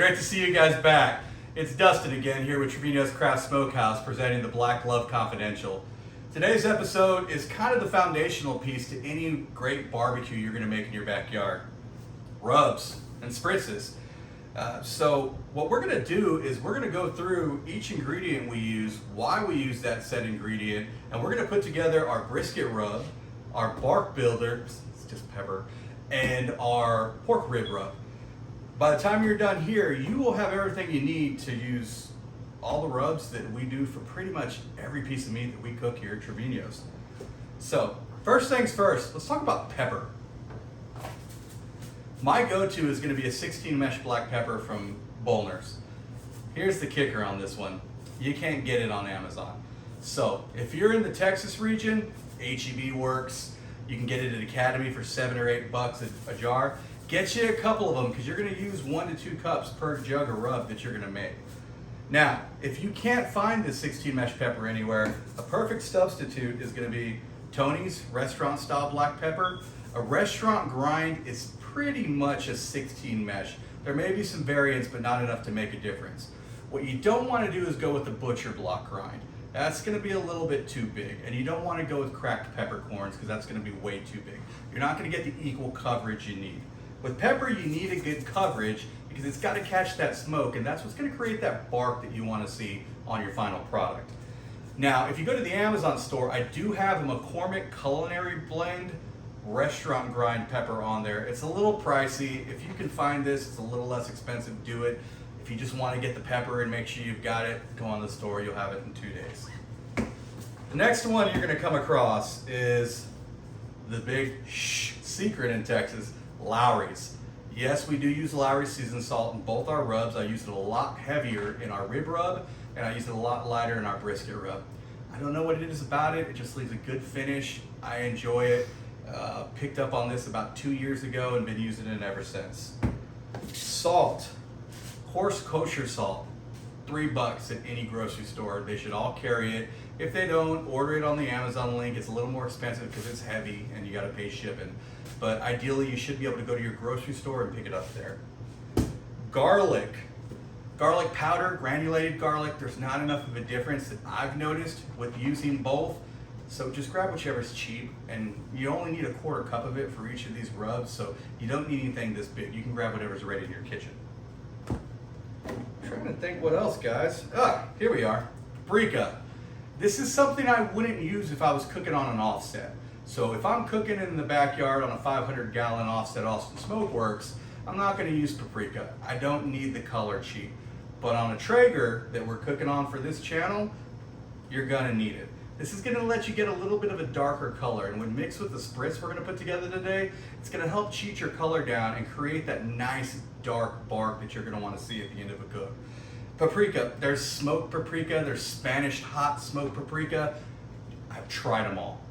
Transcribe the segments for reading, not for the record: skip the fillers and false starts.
great to see you guys back. It's Dustin again here with Trevinos Craft Smokehouse presenting the Black Glove Confidential. Today's episode is kind of the foundational piece to any great barbecue you're going to make in your backyard. Rubs and spritzes. So what we're going to do is we're going to go through each ingredient we use, why we use that said ingredient, and we're going to put together our brisket rub, our bark builder, it's just pepper, and our pork rib rub. By the time you're done here, you will have everything you need to use all the rubs that we do for pretty much every piece of meat that we cook here at Trevinos. So, first things first, let's talk about pepper. My go-to is going to be a 16 mesh black pepper from Bollner's. Here's the kicker on this one. You can't get it on Amazon. So, if you're in the Texas region, HEB works. You can get it at Academy for $7 or $8 a jar. Get you a couple of them because you're going to use 1 to 2 cups per jug of rub that you're going to make. Now, if you can't find this 16 mesh pepper anywhere, a perfect substitute is going to be Tony's restaurant style black pepper. A restaurant grind is pretty much a 16 mesh. There may be some variants, but not enough to make a difference. What you don't want to do is go with the butcher block grind. That's going to be a little bit too big, and you don't want to go with cracked peppercorns because that's going to be way too big. You're not going to get the equal coverage you need. With pepper, you need a good coverage because it's got to catch that smoke, and that's what's going to create that bark that you want to see on your final product. Now, if you go to the Amazon store, I do have a McCormick Culinary Blend restaurant grind pepper on there. It's a little pricey. If you can find this, it's a little less expensive, do it. If you just want to get the pepper and make sure you've got it, go on the store, you'll have it in 2 days. The next one you're going to come across is the big secret in Texas, Lawry's. Yes, we do use Lawry's seasoned salt in both our rubs. I use it a lot heavier in our rib rub, and I use it a lot lighter in our brisket rub. I don't know what it is about it. It just leaves a good finish. I enjoy it. Picked up on this about 2 years ago and been using it ever since. Salt, coarse kosher salt, $3 at any grocery store. They should all carry it. If they don't, order it on the Amazon link. It's a little more expensive because it's heavy and you got to pay shipping. But ideally, you should be able to go to your grocery store and pick it up there. Garlic. Garlic powder, granulated garlic, there's not enough of a difference that I've noticed with using both. So just grab whichever's cheap, and you only need a 1/4 cup of it for each of these rubs, so you don't need anything this big. You can grab whatever's ready in your kitchen. I'm trying to think what else, guys. Here we are. Paprika. This is something I wouldn't use if I was cooking on an offset. So if I'm cooking in the backyard on a 500-gallon offset Austin Smokeworks, I'm not going to use paprika. I don't need the color cheap. But on a Traeger that we're cooking on for this channel, you're going to need it. This is going to let you get a little bit of a darker color, and when mixed with the spritz we're going to put together today, it's going to help cheat your color down and create that nice dark bark that you're going to want to see at the end of a cook. Paprika, there's smoked paprika, there's Spanish hot smoked paprika. I've tried them all.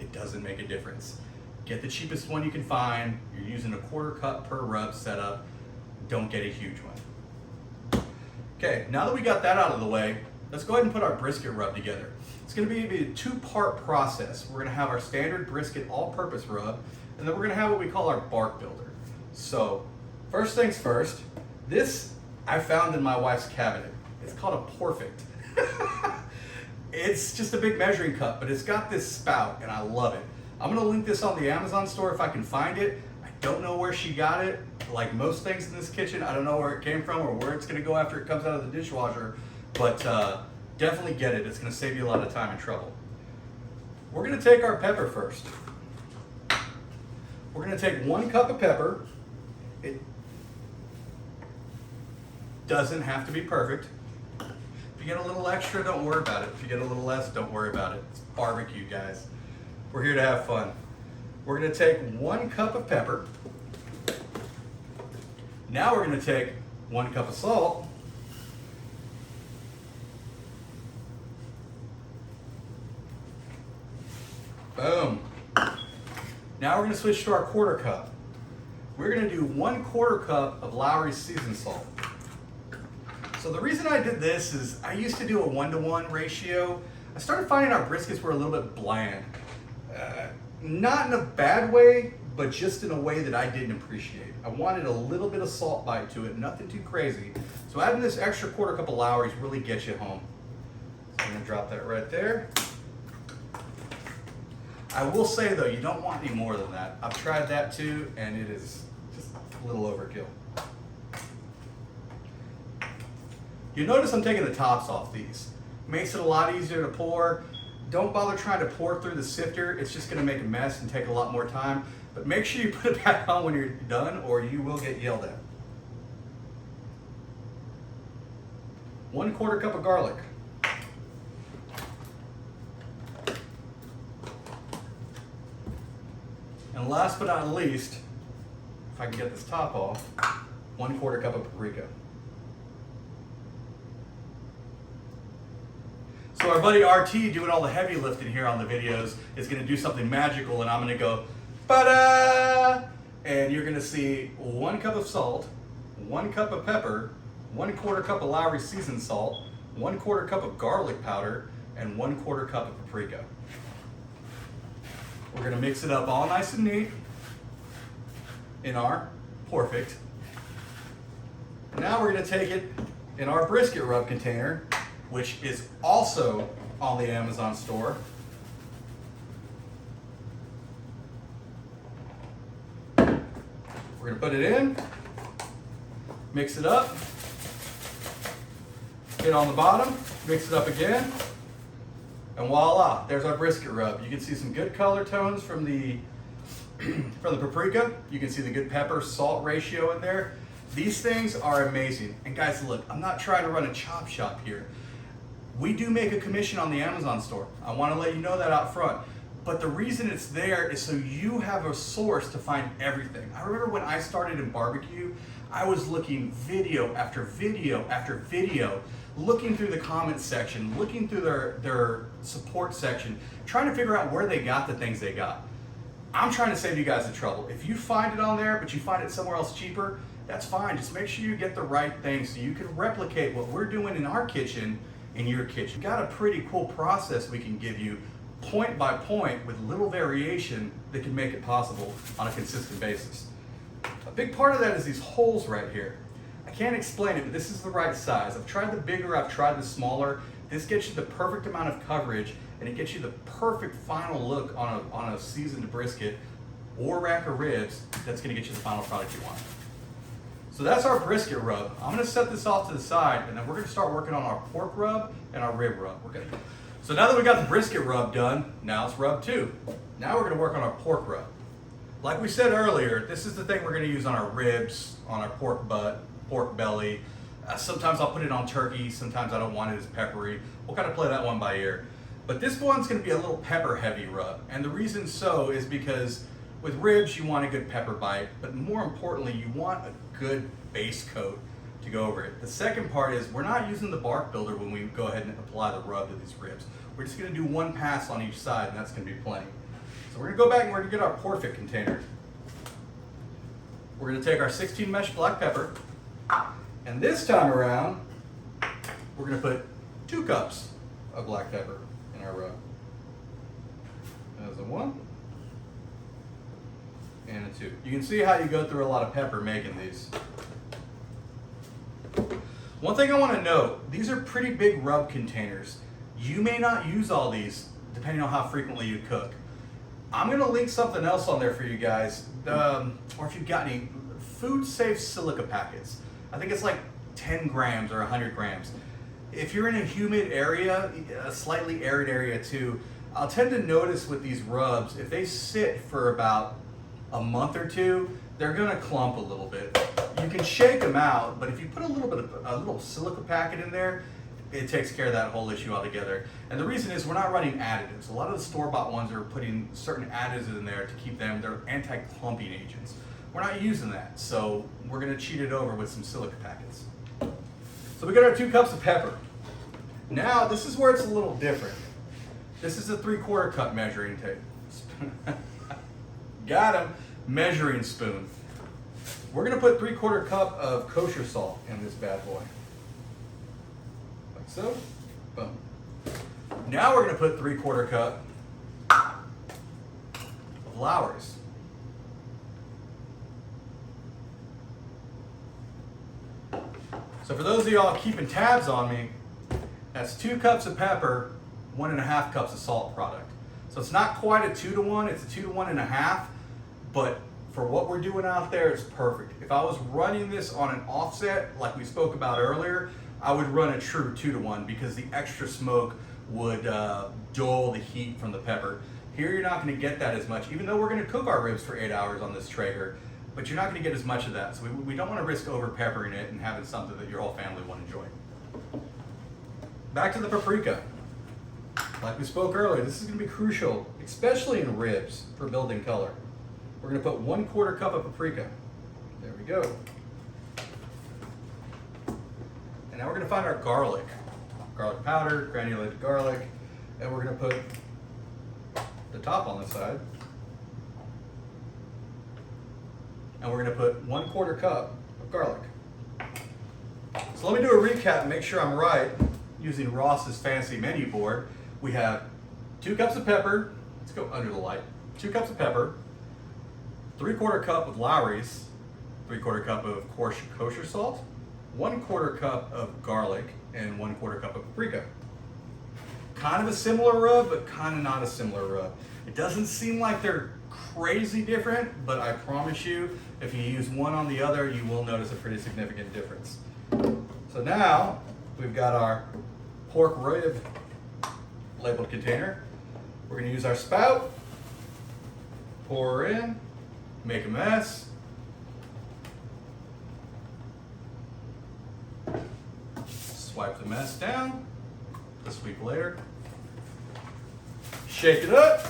It doesn't make a difference. Get the cheapest one you can find. You're using a 1/4 cup per rub setup. Don't get a huge one. Okay, now that we got that out of the way, let's go ahead and put our brisket rub together. It's going to be a 2-part process. We're going to have our standard brisket all-purpose rub, and then we're going to have what we call our bark builder. So, first things first, this I found in my wife's cabinet. It's called a Porfect. It's just a big measuring cup, but it's got this spout, and I love it. I'm going to link this on the Amazon store if I can find it. I don't know where she got it. Like most things in this kitchen, I don't know where it came from or where it's going to go after it comes out of the dishwasher, but definitely get it. It's going to save you a lot of time and trouble. We're going to take our pepper first. We're going to take 1 cup of pepper. It doesn't have to be perfect. If you get a little extra, don't worry about it. If you get a little less, don't worry about it. It's barbecue, guys. We're here to have fun. We're going to take 1 cup of pepper. Now we're going to take 1 cup of salt. Boom. Now we're going to switch to our 1/4 cup. We're going to do 1/4 cup of Lawry's seasoned salt. So the reason I did this is I used to do a 1-to-1 ratio. I started finding our briskets were a little bit bland. Not in a bad way, but just in a way that I didn't appreciate. I wanted a little bit of salt bite to it, nothing too crazy. So adding this extra quarter cup of Lowry's really gets you home. So I'm gonna drop that right there. I will say though, you don't want any more than that. I've tried that too, and it is just a little overkill. You notice I'm taking the tops off these. Makes it a lot easier to pour. Don't bother trying to pour through the sifter. It's just gonna make a mess and take a lot more time. But make sure you put it back on when you're done, or you will get yelled at. 1/4 cup of garlic. And last but not least, if I can get this top off, 1/4 cup of paprika. So our buddy RT doing all the heavy lifting here on the videos is gonna do something magical, and I'm gonna go, ba-da! And you're gonna see 1 cup of salt, 1 cup of pepper, 1/4 cup of Lowry seasoned salt, 1/4 cup of garlic powder, and 1/4 cup of paprika. We're gonna mix it up all nice and neat in our Perfect. Now we're gonna take it in our brisket rub container, which is also on the Amazon store. We're gonna put it in, mix it up, hit on the bottom, mix it up again, and voila, there's our brisket rub. You can see some good color tones from the paprika. You can see the good pepper salt ratio in there. These things are amazing. And guys, look, I'm not trying to run a chop shop here. We do make a commission on the Amazon store. I want to let you know that out front. But the reason it's there is so you have a source to find everything. I remember when I started in barbecue, I was looking video after video after video, looking through the comments section, looking through their support section, trying to figure out where they got the things they got. I'm trying to save you guys the trouble. If you find it on there, but you find it somewhere else cheaper, that's fine. Just make sure you get the right thing so you can replicate what we're doing in our kitchen in your kitchen. We've got a pretty cool process we can give you point by point with little variation that can make it possible on a consistent basis. A big part of that is these holes right here. I can't explain it, but this is the right size. I've tried the bigger, I've tried the smaller. This gets you the perfect amount of coverage, and it gets you the perfect final look on a seasoned brisket or rack of ribs that's gonna get you the final product you want. So that's our brisket rub. I'm gonna set this off to the side, and then we're gonna start working on our pork rub and our rib rub. So now that we got the brisket rub done, now it's rub 2. Now we're gonna work on our pork rub. Like we said earlier, this is the thing we're gonna use on our ribs, on our pork butt, pork belly. Sometimes I'll put it on turkey, sometimes I don't want it as peppery. We'll kind of play that one by ear. But this one's gonna be a little pepper heavy rub. And the reason so is because with ribs, you want a good pepper bite, but more importantly, you want a good base coat to go over it. The second part is we're not using the bark builder when we go ahead and apply the rub to these ribs. We're just gonna do one pass on each side, and that's gonna be plenty. So we're gonna go back and we're gonna get our Perfect container. We're gonna take our 16 mesh black pepper, and this time around, we're gonna put 2 cups of black pepper in our rub. There's a 1 and a 2. You can see how you go through a lot of pepper making these. One thing I want to note, these are pretty big rub containers. You may not use all these depending on how frequently you cook. I'm going to link something else on there for you guys, or if you've got any food safe silica packets. I think it's like 10 grams or 100 grams. If you're in a humid area, a slightly arid area too, I'll tend to notice with these rubs, if they sit for about a month or 2, they're gonna clump a little bit. You can shake them out, but if you put a little silica packet in there, it takes care of that whole issue altogether. And the reason is we're not running additives. A lot of the store-bought ones are putting certain additives in there to keep them, they're anti-clumping agents. We're not using that, so we're gonna cheat it over with some silica packets. So we got our 2 cups of pepper. Now, this is where it's a little different. This is a 3/4 cup measuring tape. Got him. Measuring spoon. We're gonna put 3/4 cup of kosher salt in this bad boy. Like so. Boom. Now we're gonna put 3/4 cup of Lowry's. So for those of y'all keeping tabs on me, that's 2 cups of pepper, 1.5 cups of salt product. So it's not quite a 2 to 1, it's a 2 to 1.5, but for what we're doing out there, it's perfect. If I was running this on an offset, like we spoke about earlier, I would run a true 2 to 1 because the extra smoke would dull the heat from the pepper. Here you're not gonna get that as much, even though we're gonna cook our ribs for 8 hours on this Traeger, but you're not gonna get as much of that. So we don't wanna risk over peppering it and having something that your whole family will enjoy. Back to the paprika. Like we spoke earlier, this is gonna be crucial, especially in ribs for building color. We're gonna put 1/4 cup of paprika. There we go. And now we're gonna find our garlic. Garlic powder, granulated garlic, and we're gonna put the top on the side. And we're gonna put 1/4 cup of garlic. So let me do a recap and make sure I'm right using Ross's fancy menu board. We have 2 cups of pepper. Let's go under the light. 2 cups of pepper, 3/4 cup of Lowry's, 3/4 cup of kosher salt, 1/4 cup of garlic, and 1/4 cup of paprika. Kind of a similar rub, but kind of not a similar rub. It doesn't seem like they're crazy different, but I promise you, if you use one on the other, you will notice a pretty significant difference. So now we've got our pork rib labeled container. We're gonna use our spout, pour in, make a mess. Swipe the mess down, the sweep later. Shake it up.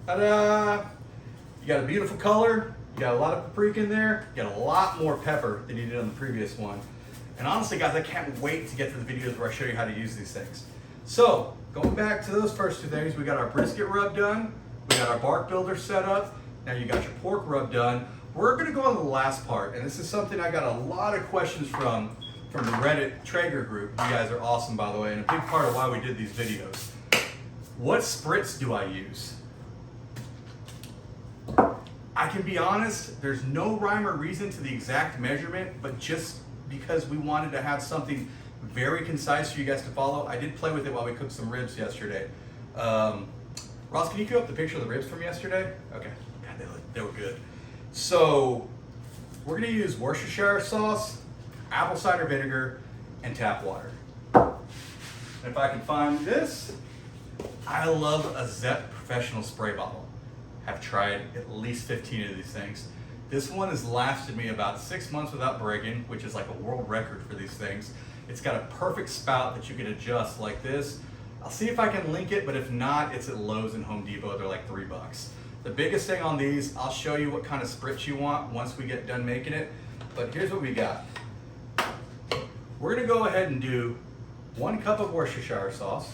Ta-da! You got a beautiful color, you got a lot of paprika in there, you got a lot more pepper than you did on the previous one. And honestly guys, I can't wait to get to the videos where I show you how to use these things. So, going back to those first 2 things, we got our brisket rub done, we got our bark builder set up, now you got your pork rub done. We're gonna go on to the last part, and this is something I got a lot of questions from the Reddit Traeger group. You guys are awesome, by the way, and a big part of why we did these videos. What spritz do I use? I can be honest, there's no rhyme or reason to the exact measurement, but just because we wanted to have something very concise for you guys to follow, I did play with it while we cooked some ribs yesterday. Ross, can you cue up the picture of the ribs from yesterday? Okay, God, they were good. So we're gonna use Worcestershire sauce, apple cider vinegar, and tap water. And if I can find this, I love a Zepp professional spray bottle. Have tried at least 15 of these things. This one has lasted me about 6 months without breaking, which is like a world record for these things. It's got a perfect spout that you can adjust like this. I'll see if I can link it, but if not, it's at Lowe's and Home Depot. They're like $3. The biggest thing on these, I'll show you what kind of spritz you want once we get done making it. But here's what we got. We're gonna go ahead and do 1 cup of Worcestershire sauce,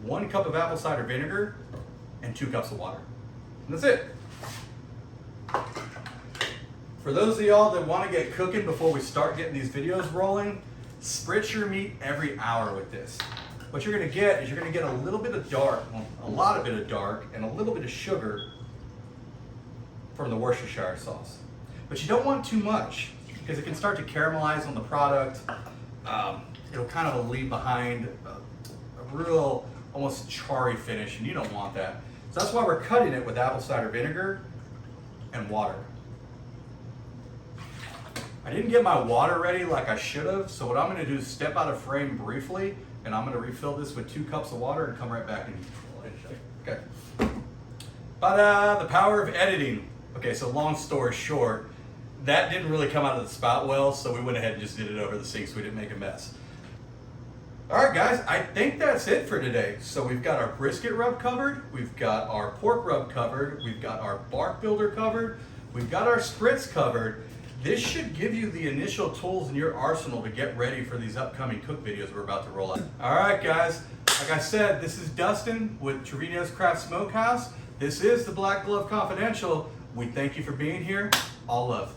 1 cup of apple cider vinegar, and 2 cups of water. And that's it. For those of y'all that want to get cooking before we start getting these videos rolling, spritz your meat every hour with this. What you're going to get is you're going to get a little bit of dark, well, a lot of bit of dark, and a little bit of sugar from the Worcestershire sauce. But you don't want too much because it can start to caramelize on the product. It'll kind of leave behind a real almost charry finish, and you don't want that. So that's why we're cutting it with apple cider vinegar and water. I didn't get my water ready like I should have, so what I'm gonna do is step out of frame briefly, and I'm gonna refill this with 2 cups of water and come right back and okay. The power of editing. Okay, so long story short, that didn't really come out of the spout well, so we went ahead and just did it over the sink so we didn't make a mess. All right, guys, I think that's it for today. So we've got our brisket rub covered, we've got our pork rub covered, we've got our bark builder covered, we've got our spritz covered. This should give you the initial tools in your arsenal to get ready for these upcoming cook videos we're about to roll out. All right, guys, like I said, this is Dustin with Trevinos Craft Smokehouse. This is the Black Glove Confidential. We thank you for being here. All love.